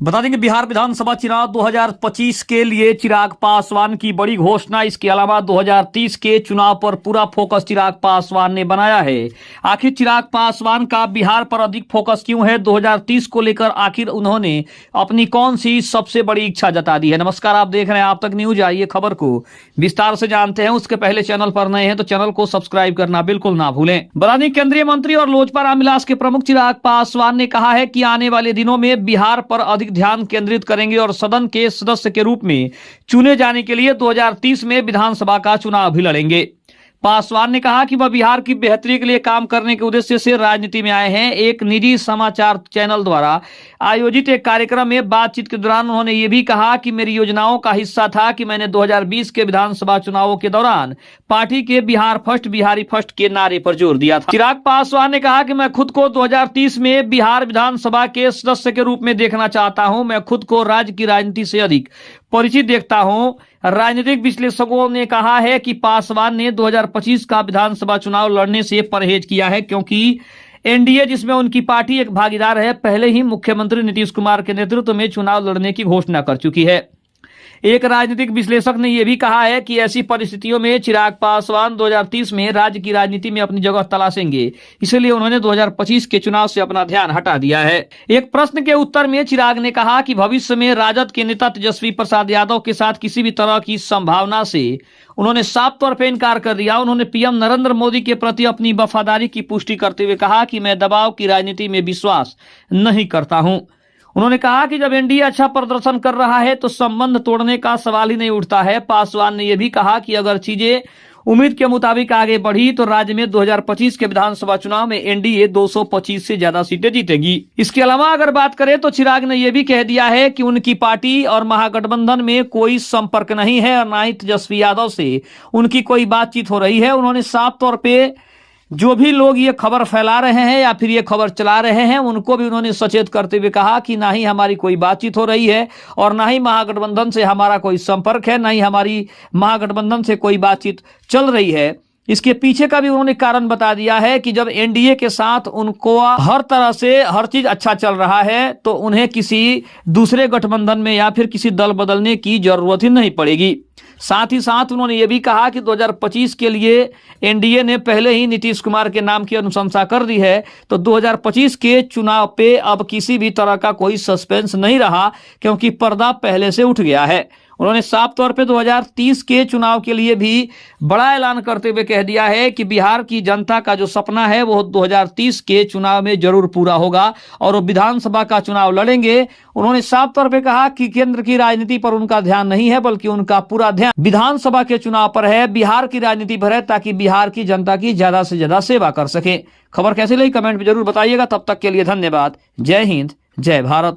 बता दें कि बिहार विधानसभा चुनाव 2025 के लिए चिराग पासवान की बड़ी घोषणा। इसके अलावा 2030 के चुनाव पर पूरा फोकस चिराग पासवान ने बनाया है। आखिर चिराग पासवान का बिहार पर अधिक फोकस क्यों है? 2030 को लेकर आखिर उन्होंने अपनी कौन सी सबसे बड़ी इच्छा जता दी है? नमस्कार, आप देख रहे हैं आप तक न्यूज। आइए खबर को विस्तार से जानते हैं। उसके पहले चैनल पर नए हैं तो चैनल को सब्सक्राइब करना बिल्कुल ना भूलें। बता दें केंद्रीय मंत्री और लोजपा रामविलास के प्रमुख चिराग पासवान ने कहा है कि आने वाले दिनों में बिहार पर अधिक ध्यान केंद्रित करेंगे और सदन के सदस्य के रूप में चुने जाने के लिए 2030 में विधानसभा का चुनाव भी लड़ेंगे। पासवान ने कहा कि वह बिहार की बेहतरी के लिए काम करने के उद्देश्य से राजनीति में आए हैं। एक निजी समाचार चैनल द्वारा आयोजित एक कार्यक्रम में बातचीत के दौरान उन्होंने ये भी कहा कि मेरी योजनाओं का हिस्सा था कि मैंने 2020 के विधानसभा चुनावों के दौरान पार्टी के बिहार फर्स्ट बिहारी फर्स्ट के नारे पर जोर दिया था। चिराग पासवान ने कहा कि मैं खुद को 2030 में बिहार विधानसभा के सदस्य के रूप में देखना चाहता हूं। मैं खुद को राज्य की राजनीति से अधिक परिचित देखता हूं। राजनीतिक विश्लेषकों ने कहा है कि पासवान ने 2025 का विधानसभा चुनाव लड़ने से परहेज किया है क्योंकि एनडीए, जिसमें उनकी पार्टी एक भागीदार है, पहले ही मुख्यमंत्री नीतीश कुमार के नेतृत्व में चुनाव लड़ने की घोषणा कर चुकी है। एक राजनीतिक विश्लेषक ने यह भी कहा है कि ऐसी परिस्थितियों में चिराग पासवान 2030 में राज्य की राजनीति में अपनी जगह तलाशेंगे, इसलिए उन्होंने 2025 के चुनाव से अपना ध्यान हटा दिया है। एक प्रश्न के उत्तर में चिराग ने कहा कि भविष्य में राजद के नेता तेजस्वी प्रसाद यादव के साथ किसी भी तरह की संभावना से उन्होंने साफ तौर पर इनकार कर दिया। उन्होंने पीएम नरेंद्र मोदी के प्रति अपनी वफादारी की पुष्टि करते हुए कहा कि मैं दबाव की राजनीति में विश्वास नहीं करता हूं। उन्होंने कहा कि जब एनडीए अच्छा प्रदर्शन कर रहा है तो संबंध तोड़ने का सवाल ही नहीं उठता है। पासवान ने यह भी कहा कि अगर चीजें उम्मीद के मुताबिक आगे बढ़ी तो राज्य में 2025 के विधानसभा चुनाव में एनडीए 225 से ज्यादा सीटें जीतेगी। इसके अलावा अगर बात करें तो चिराग ने यह भी कह दिया है कि उनकी पार्टी और महागठबंधन में कोई संपर्क नहीं है और न ही तेजस्वी यादव से उनकी कोई बातचीत हो रही है। उन्होंने साफ तौर पर जो भी लोग ये खबर फैला रहे हैं या फिर ये खबर चला रहे हैं उनको भी उन्होंने सचेत करते हुए कहा कि ना ही हमारी कोई बातचीत हो रही है और ना ही महागठबंधन से हमारा कोई संपर्क है, ना ही हमारी महागठबंधन से कोई बातचीत चल रही है। इसके पीछे का भी उन्होंने कारण बता दिया है कि जब एनडीए के साथ उनको हर तरह से हर चीज अच्छा चल रहा है तो उन्हें किसी दूसरे गठबंधन में या फिर किसी दल बदलने की जरूरत ही नहीं पड़ेगी। साथ ही साथ उन्होंने ये भी कहा कि 2025 के लिए एनडीए ने पहले ही नीतीश कुमार के नाम की अनुशंसा कर दी है, तो 2025 के चुनाव पे अब किसी भी तरह का कोई सस्पेंस नहीं रहा क्योंकि पर्दा पहले से उठ गया है। उन्होंने साफ तौर पे 2030 के चुनाव के लिए भी बड़ा ऐलान करते हुए कह दिया है कि बिहार की जनता का जो सपना है वो 2030 के चुनाव में जरूर पूरा होगा और वो विधानसभा का चुनाव लड़ेंगे। उन्होंने साफ तौर पे कहा कि केंद्र की राजनीति पर उनका ध्यान नहीं है बल्कि उनका पूरा ध्यान विधानसभा के चुनाव पर है, बिहार की राजनीति पर है, ताकि बिहार की जनता की ज्यादा से ज्यादा सेवा कर सके। खबर कैसी लगी कमेंट में जरूर बताइएगा। तब तक के लिए धन्यवाद। जय हिंद, जय भारत।